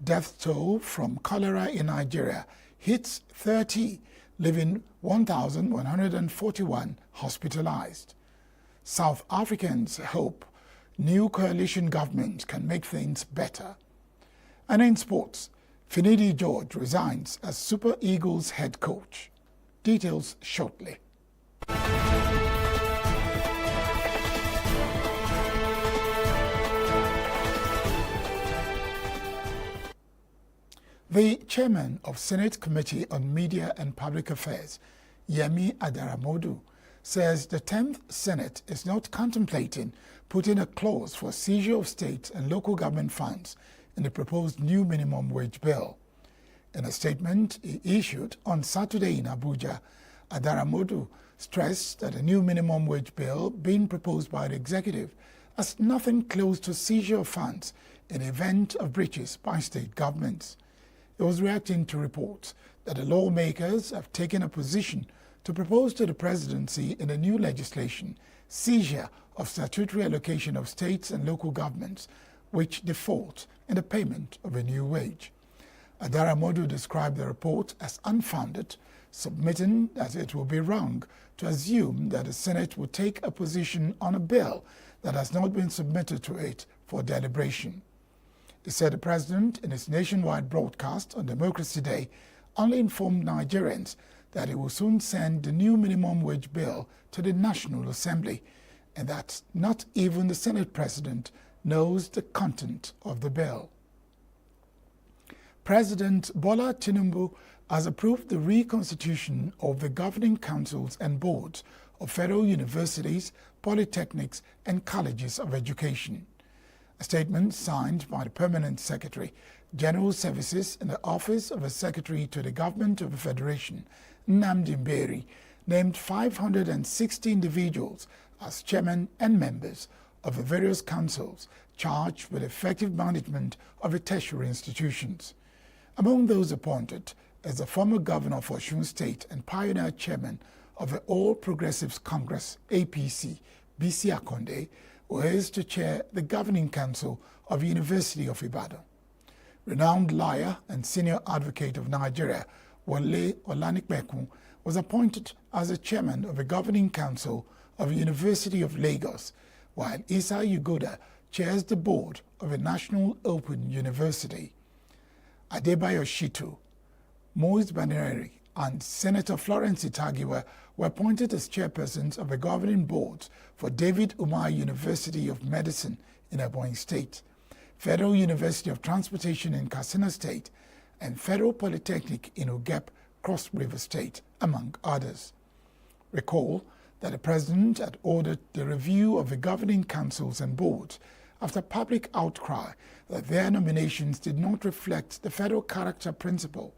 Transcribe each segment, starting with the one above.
Death toll from cholera in Nigeria hits 30, leaving 1,141 hospitalized. South Africans hope new coalition government can make things better. And in sports, Finidi George resigns as Super Eagles head coach. Details shortly. The chairman of Senate Committee on Media and Public Affairs, Yemi Adaramodu, says the 10th Senate is not contemplating putting a clause for seizure of state and local government funds in the proposed new minimum wage bill. In a statement he issued on Saturday in Abuja, Adaramodu stressed that the new minimum wage bill being proposed by the executive has nothing close to seizure of funds in the event of breaches by state governments. He was reacting to reports that the lawmakers have taken a position to propose to the presidency in the new legislation seizure of statutory allocation of states and local governments which default in the payment of a new wage. Adaramodu described the report as unfounded, submitting that it would be wrong to assume that the Senate would take a position on a bill that has not been submitted to it for deliberation. He said the president, in his nationwide broadcast on Democracy Day, only informed Nigerians that he will soon send the new minimum wage bill to the National Assembly, and that not even the Senate president knows the content of the bill. President Bola Tinubu has approved the reconstitution of the governing councils and boards of federal universities, polytechnics, and colleges of education. A statement signed by the Permanent Secretary, General Services in the Office of the Secretary to the Government of the Federation, Nnamdi Mberi, named 560 individuals as chairmen and members of the various councils charged with effective management of the tertiary institutions. Among those appointed is the former governor of Osun State and pioneer chairman of the All Progressives Congress, APC, Bisi Akonde, who is to chair the governing council of the University of Ibadan. Renowned lawyer and senior advocate of Nigeria, Wale Olanikpekun, was appointed as the chairman of the governing council of the University of Lagos, while Isa Yugoda chairs the board of the National Open University. Adebayo Shitu, Moise Baneri, and Senator Florence Itagiwa were appointed as chairpersons of the governing boards for David Umar University of Medicine in Ebonyi State, Federal University of Transportation in Katsina State, and Federal Polytechnic in Ugep, Cross River State, among others. Recall that the president had ordered the review of the governing councils and boards after public outcry that their nominations did not reflect the federal character principle,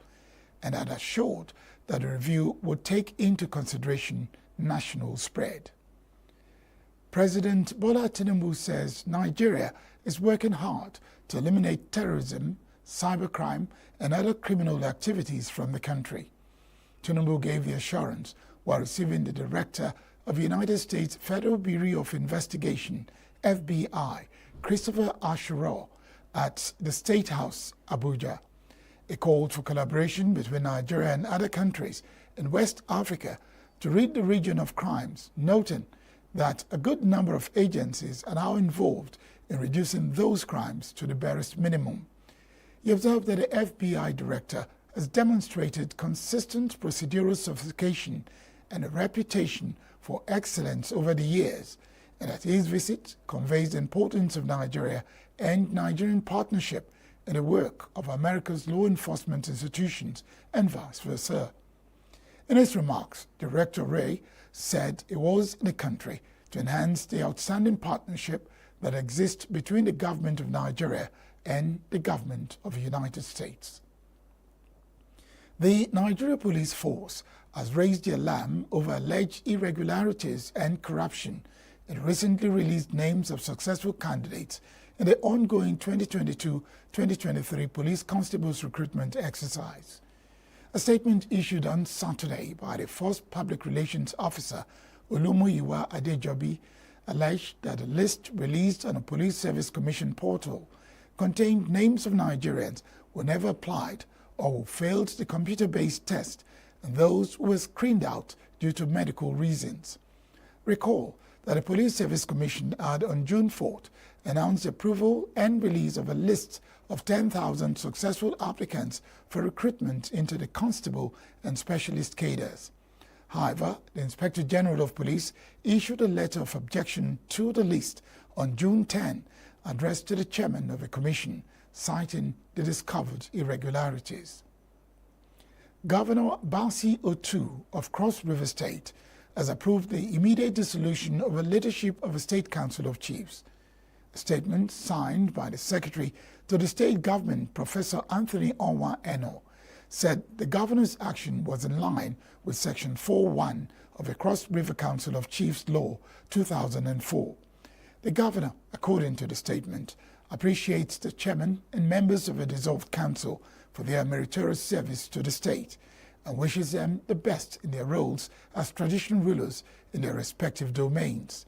and had assured that the review would take into consideration national spread. President Bola Tinubu says Nigeria is working hard to eliminate terrorism, cybercrime, and other criminal activities from the country. Tinubu gave the assurance while receiving the director of the United States Federal Bureau of Investigation, FBI, Christopher Ashuro, at the State House, Abuja. He called for collaboration between Nigeria and other countries in West Africa to rid the region of crimes, noting that a good number of agencies are now involved in reducing those crimes to the barest minimum. He observed that the FBI director has demonstrated consistent procedural sophistication and a reputation for excellence over the years, and that his visit conveys the importance of Nigeria and Nigerian partnership in the work of America's law enforcement institutions and vice versa. In his remarks, Director Ray said he was in the country to enhance the outstanding partnership that exists between the government of Nigeria and the government of the United States. The Nigeria Police Force has raised the alarm over alleged irregularities and corruption. It recently released names of successful candidates in the ongoing 2022-2023 police constables recruitment exercise. A statement issued on Saturday by the Force Public Relations Officer Olumuyiwa Adejobi alleged that the list released on a Police Service Commission portal contained names of Nigerians who never applied or who failed the computer-based test, and those who were screened out due to medical reasons. Recall that the Police Service Commission had on June 4th announced the approval and release of a list of 10,000 successful applicants for recruitment into the constable and specialist cadres. However, the Inspector General of Police issued a letter of objection to the list on June 10, addressed to the chairman of the commission, citing the discovered irregularities. Governor Basi Otu of Cross River State has approved the immediate dissolution of the leadership of the State Council of Chiefs. A statement signed by the Secretary to the State Government, Professor Anthony Onwa Eno, said the governor's action was in line with Section 4.1 of the Cross River Council of Chiefs Law 2004. The governor, according to the statement, appreciates the chairman and members of the dissolved council for their meritorious service to the state and wishes them the best in their roles as traditional rulers in their respective domains.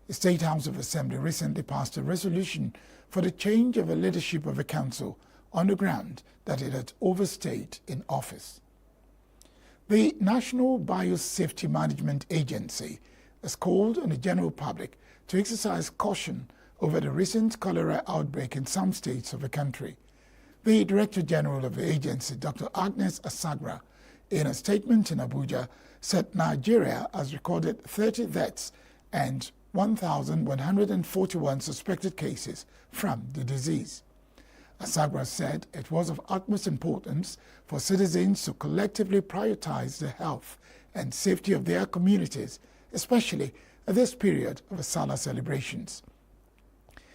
The State House of Assembly recently passed a resolution for the change of the leadership of the council on the ground that it had overstayed in office. The National Biosafety Management Agency has called on the general public to exercise caution over the recent cholera outbreak in some states of the country. The Director General of the agency, Dr. Agnes Asagra, in a statement in Abuja, said Nigeria has recorded 30 deaths and 1,141 suspected cases from the disease. Asagra said it was of utmost importance for citizens to collectively prioritize the health and safety of their communities, especially at this period of the Salah celebrations.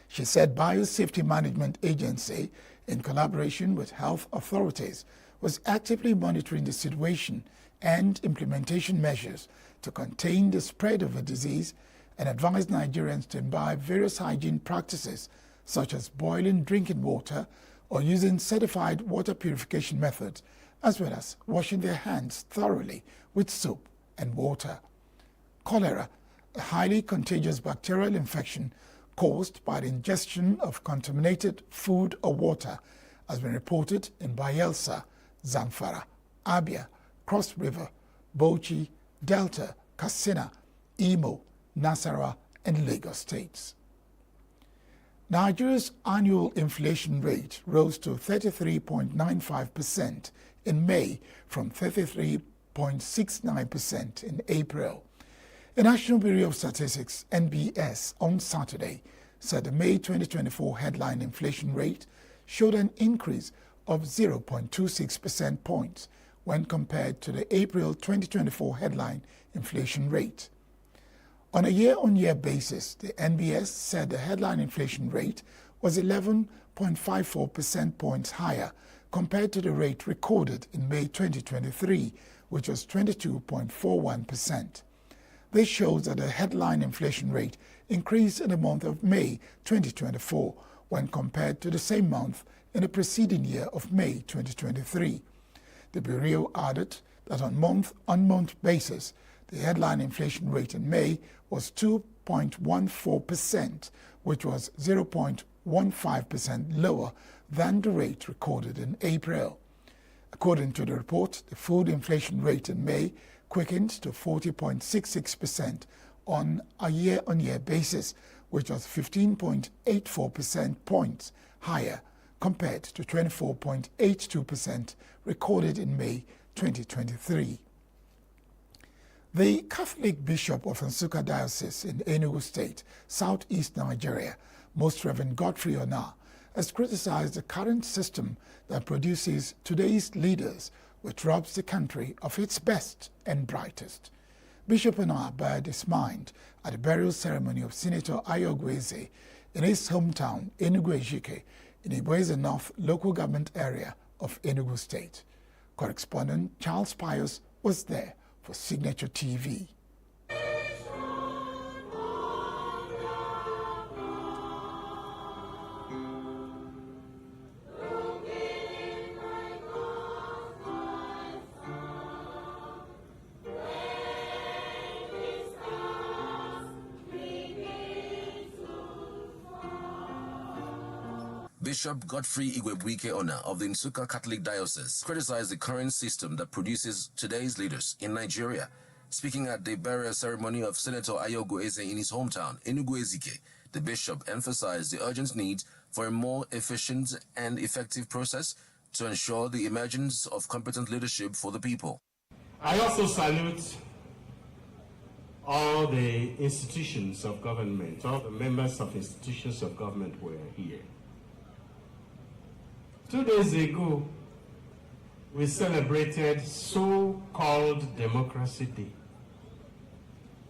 She said Biosafety Management Agency, in collaboration with health authorities, was actively monitoring the situation and implementation measures to contain the spread of the disease and advised Nigerians to imbibe various hygiene practices such as boiling drinking water or using certified water purification methods, as well as washing their hands thoroughly with soap and water. Cholera, a highly contagious bacterial infection caused by the ingestion of contaminated food or water, has been reported in Bayelsa, Zamfara, Abia, Cross River, Bauchi, Delta, Katsina, Imo, Nasarawa, and Lagos states. Nigeria's annual inflation rate rose to 33.95% in May from 33.69% in April. The National Bureau of Statistics, NBS, on Saturday said the May 2024 headline inflation rate showed an increase of 0.26 percentage points when compared to the April 2024 headline inflation rate. On a year-on-year basis, the NBS said the headline inflation rate was 11.54 percentage points higher compared to the rate recorded in May 2023, which was 22.41%. This shows that the headline inflation rate increased in the month of May 2024 when compared to the same month in the preceding year of May 2023. The Bureau added that on month-on-month basis, the headline inflation rate in May was 2.14%, which was 0.15% lower than the rate recorded in April. According to the report, the food inflation rate in May quickened to 40.66% on a year-on-year basis, which was 15.84 percentage points higher compared to 24.82% recorded in May 2023. The Catholic Bishop of Nsukka Diocese in Enugu State, southeast Nigeria, Most Reverend Godfrey Ona, has criticized the current system that produces today's leaders, which robs the country of its best and brightest. Bishop Ona bared his mind at the burial ceremony of Senator Ayo Gweze in his hometown, Enugu-Ezike, in Igboeze North local government area of Enugu State. Correspondent Charles Pius was there for Signature TV. Bishop Godfrey Igwebuike Ona of the Nsukka Catholic Diocese criticized the current system that produces today's leaders in Nigeria. Speaking at the burial ceremony of Senator Ayogo Eze in his hometown, Enugu Ezike, the bishop emphasized the urgent need for a more efficient and effective process to ensure the emergence of competent leadership for the people. I also salute all the institutions of government, all the members of institutions of government were here. 2 days ago, we celebrated so-called Democracy Day.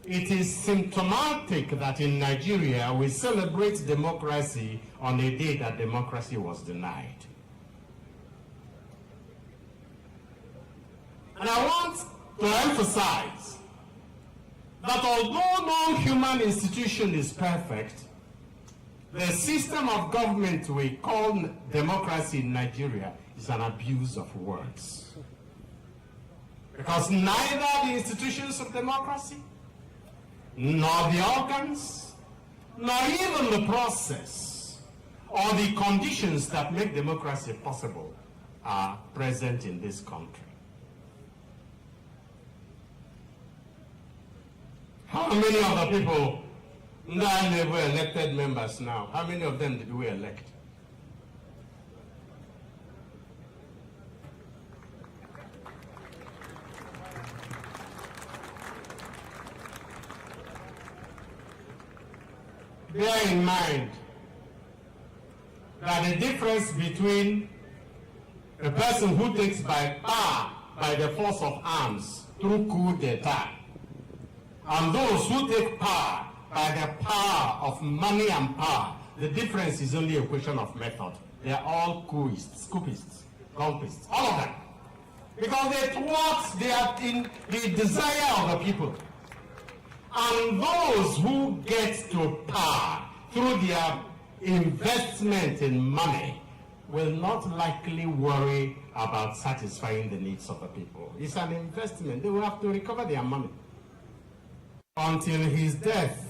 It is symptomatic that in Nigeria, we celebrate democracy on a day that democracy was denied. And I want to emphasize that although no human institution is perfect, the system of government we call democracy in Nigeria is an abuse of words. Because neither the institutions of democracy, nor the organs, nor even the process or the conditions that make democracy possible are present in this country. How many of the people that were elected members now, how many of them did we elect? Bear in mind that the difference between a person who takes by power, by the force of arms, through coup d'etat, and those who take power by the power of money and power, the difference is only a question of method. They are all coupists, golpists, all of them. Because they thwart the desire of the people. And those who get to power through their investment in money will not likely worry about satisfying the needs of the people. It's an investment. They will have to recover their money. Until his death,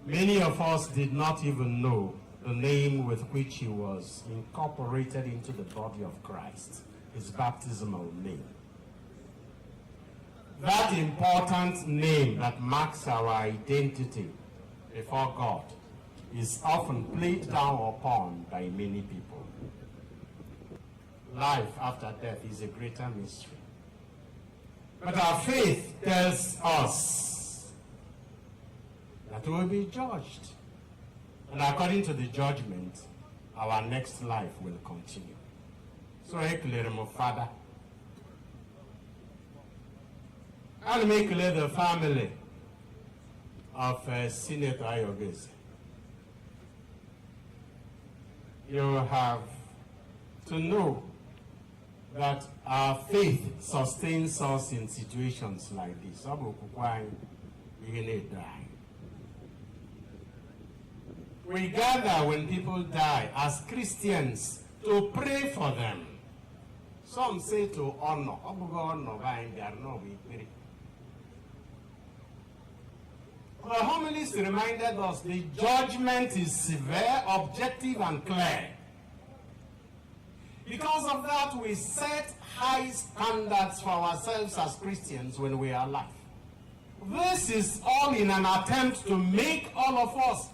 many of us did not even know the name with which he was incorporated into the body of Christ, his baptismal name. That important name that marks our identity before God is often played down upon by many people. Life after death is a greater mystery. But our faith tells us that we will be judged. And according to the judgment, our next life will continue. So, Father, I'll make the family of Senator Ayogo Eze. You have to know that our faith sustains us in situations like this. We gather when people die as Christians to pray for them. Some say to honor. The homilist reminded us the judgment is severe, objective, and clear. Because of that, we set high standards for ourselves as Christians when we are alive. This is all in an attempt to make all of us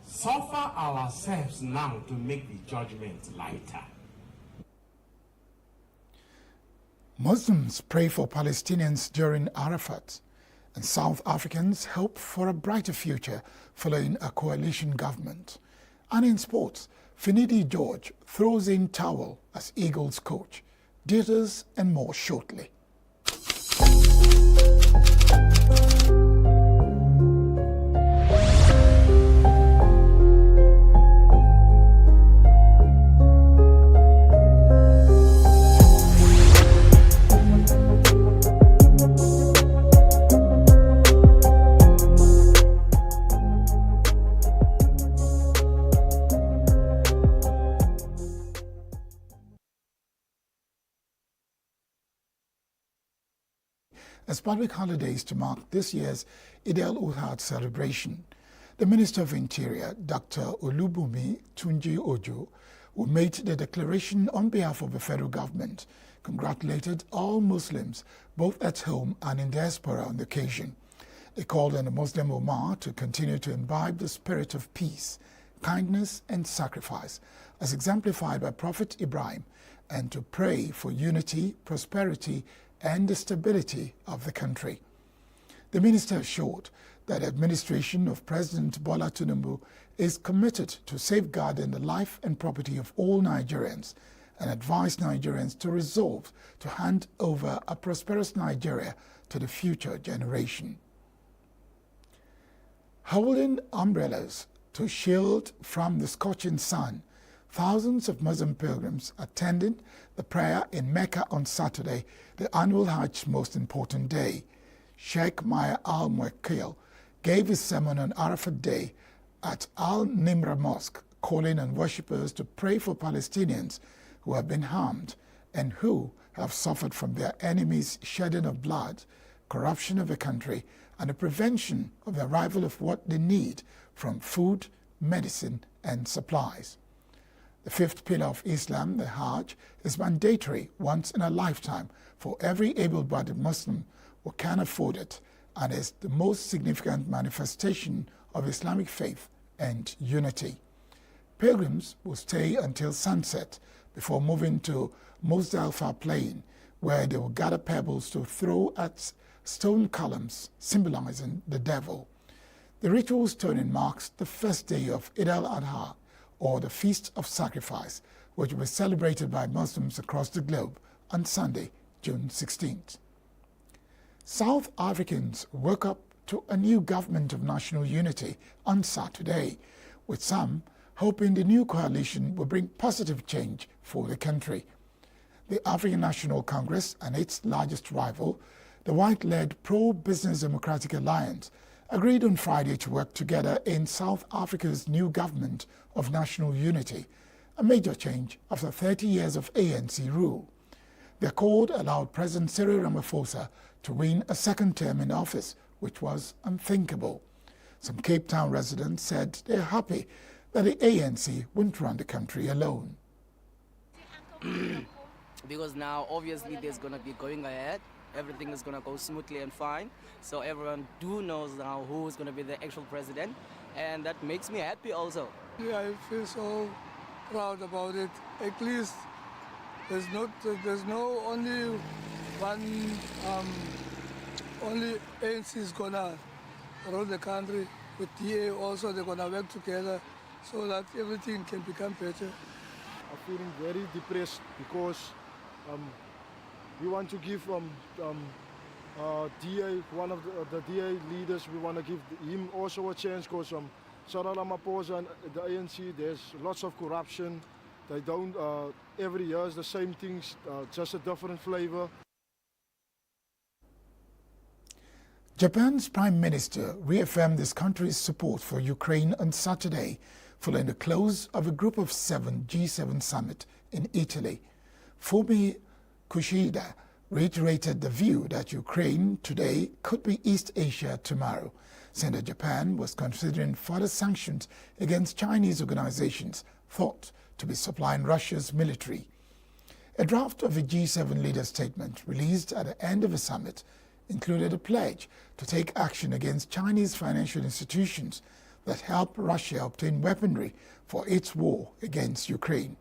suffer ourselves now to make the judgment lighter. Muslims pray for Palestinians during Arafat, and South Africans hope for a brighter future following a coalition government. And in sports, Finidi George throws in towel as Eagles coach. Details and more shortly. As public holidays to mark this year's Eid al-Adha celebration, The Minister of Interior, Dr. Olubunmi Tunji Ojo, who made the declaration on behalf of the federal government, congratulated all Muslims, both at home and in diaspora, on the occasion. He called on the Muslim Ummah to continue to imbibe the spirit of peace, kindness and sacrifice, as exemplified by Prophet Ibrahim, and to pray for unity, prosperity and the stability of the country. The minister assured that the administration of President Bola Tinubu is committed to safeguarding the life and property of all Nigerians, and advised Nigerians to resolve to hand over a prosperous Nigeria to the future generation. Holding umbrellas to shield from the scorching sun, thousands of Muslim pilgrims attended the prayer in Mecca on Saturday, the annual Hajj's most important day. Sheikh Maya al-Muwakkil gave his sermon on Arafat Day at Al-Nimra Mosque, calling on worshippers to pray for Palestinians who have been harmed and who have suffered from their enemies' shedding of blood, corruption of the country, and the prevention of the arrival of what they need from food, medicine, and supplies. The fifth pillar of Islam, the Hajj, is mandatory once in a lifetime for every able-bodied Muslim who can afford it, and is the most significant manifestation of Islamic faith and unity. Pilgrims will stay until sunset before moving to Muzdalifah Plain, where they will gather pebbles to throw at stone columns symbolizing the devil. The ritual stoning marks the first day of Eid al-Adha, or the Feast of Sacrifice, which will be celebrated by Muslims across the globe on Sunday, June 16th. South Africans woke up to a new government of national unity on Saturday, with some hoping the new coalition will bring positive change for the country. The African National Congress and its largest rival, the white-led Pro-Business Democratic Alliance, agreed on Friday to work together in South Africa's new government of national unity, a major change after 30 years of ANC rule. The accord allowed President Cyril Ramaphosa to win a second term in office, which was unthinkable. Some Cape Town residents said they're happy that the ANC won't run the country alone. Because now obviously there's going to be going ahead. Everything is going to go smoothly and fine. So everyone knows now who is going to be the actual president. And that makes me happy also. Yeah, I feel so proud about it. At least there's no only one, only ANC is going to run the country. With DA also, they're going to work together so that everything can become better. I'm feeling very depressed because we want to give DA, one of the DA leaders, we want to give him also a chance because Cyril Ramaphosa and the ANC, there's lots of corruption. They don't, every year is the same things, just a different flavor. Japan's Prime Minister reaffirmed his country's support for Ukraine on Saturday, following the close of a Group of 7 G7 summit in Italy. Fumio Kishida reiterated the view that Ukraine today could be East Asia tomorrow, saying that Japan was considering further sanctions against Chinese organizations thought to be supplying Russia's military. A draft of a G7 leader statement released at the end of the summit included a pledge to take action against Chinese financial institutions that help Russia obtain weaponry for its war against Ukraine.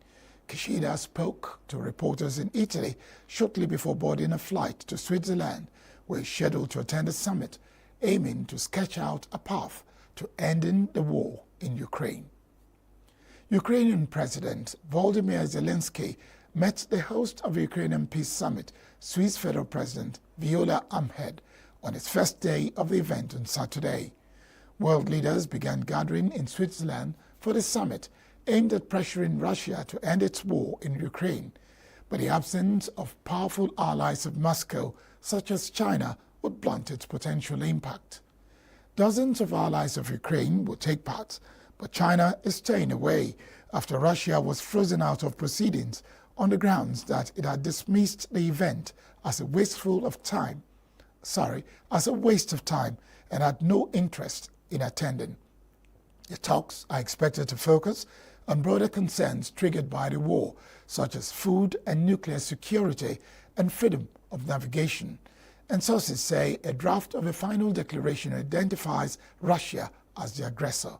Kishida spoke to reporters in Italy shortly before boarding a flight to Switzerland, where he's scheduled to attend a summit aiming to sketch out a path to ending the war in Ukraine. Ukrainian President Volodymyr Zelensky met the host of the Ukrainian Peace Summit, Swiss Federal President Viola Amhed, on its first day of the event on Saturday. World leaders began gathering in Switzerland for the summit aimed at pressuring Russia to end its war in Ukraine, but the absence of powerful allies of Moscow, such as China, would blunt its potential impact. Dozens of allies of Ukraine will take part, but China is staying away after Russia was frozen out of proceedings on the grounds that it had dismissed the event as a waste of time and had no interest in attending. The talks are expected to focus on broader concerns triggered by the war, such as food and nuclear security and freedom of navigation. And sources say a draft of a final declaration identifies Russia as the aggressor.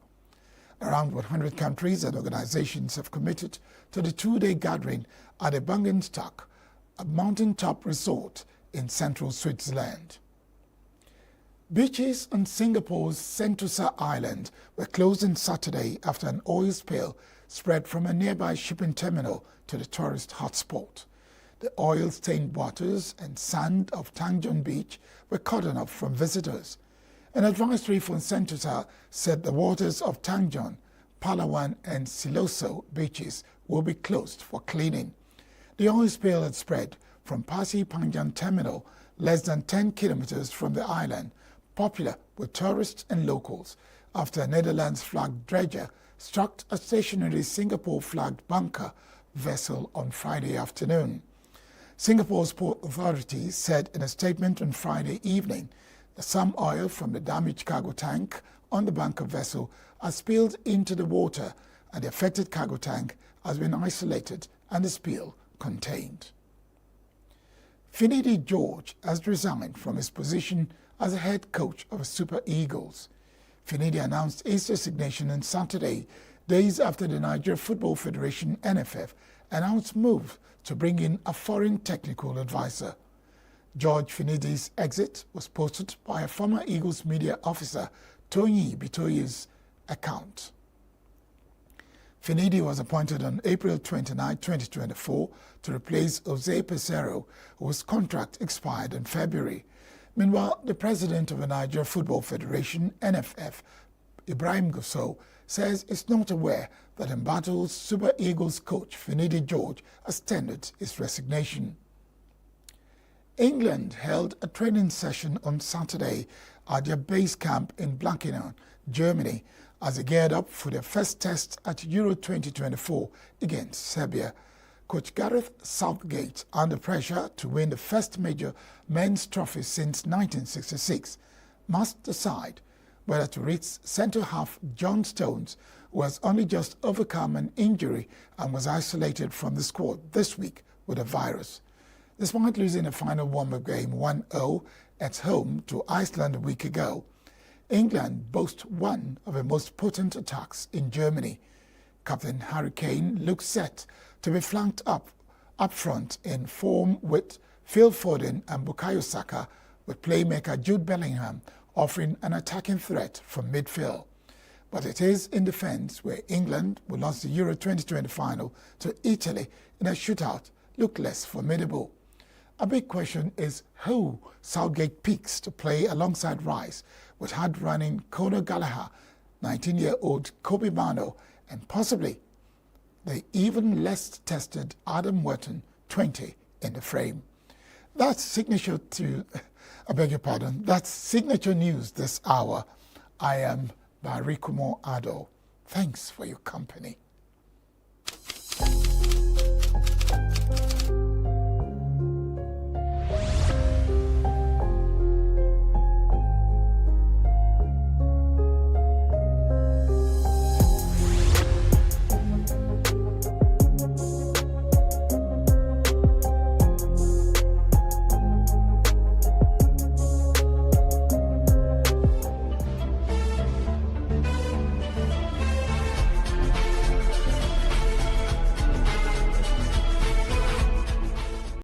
Around 100 countries and organizations have committed to the two-day gathering at the Bungenstock, a mountaintop resort in central Switzerland. Beaches on Singapore's Sentosa Island were closed on Saturday after an oil spill spread from a nearby shipping terminal to the tourist hotspot. The oil-stained waters and sand of Tanjung Beach were cordoned off from visitors. An advisory from Sentosa said the waters of Tanjung, Palawan and Siloso beaches will be closed for cleaning. The oil spill had spread from Pasir Panjang terminal, less than 10 kilometers from the island, popular with tourists and locals, after a Netherlands-flagged dredger struck a stationary Singapore-flagged bunker vessel on Friday afternoon. Singapore's port authorities said in a statement on Friday evening that some oil from the damaged cargo tank on the bunker vessel has spilled into the water, and the affected cargo tank has been isolated and the spill contained. Finidi George has resigned from his position as a head coach of Super Eagles. Finidi announced his resignation on Saturday, days after the Nigeria Football Federation (NFF) announced move to bring in a foreign technical advisor. George Finidi's exit was posted by a former Eagles media officer, Tony Bitoye's account. Finidi was appointed on April 29, 2024 to replace Jose Pesero, whose contract expired in February. Meanwhile, the president of the Nigeria Football Federation (NFF), Ibrahim Gosso, says he's not aware that embattled Super Eagles coach Finidi George has tendered his resignation. England held a training session on Saturday at their base camp in Blankenau, Germany, as they geared up for their first test at Euro 2024 against Serbia. Coach Gareth Southgate, under pressure to win the first major men's trophy since 1966, must decide whether to risk centre-half John Stones, who has only just overcome an injury and was isolated from the squad this week with a virus. Despite losing the final warm-up game 1-0 at home to Iceland a week ago, England boasts one of the most potent attacks in Germany. Captain Harry Kane looks set to be flanked up front in form with Phil Foden and Bukayo Saka, with playmaker Jude Bellingham offering an attacking threat from midfield. But it is in defence where England, who lost the Euro 2020 final to Italy in a shootout, look less formidable. A big question is who Southgate picks to play alongside Rice, with hard-running Conor Gallagher, 19-year-old Kobe Mano, and possibly the even less tested Adam Wharton, 20, in the frame. That's signature news this hour. I am Barikumo Ado. Thanks for your company.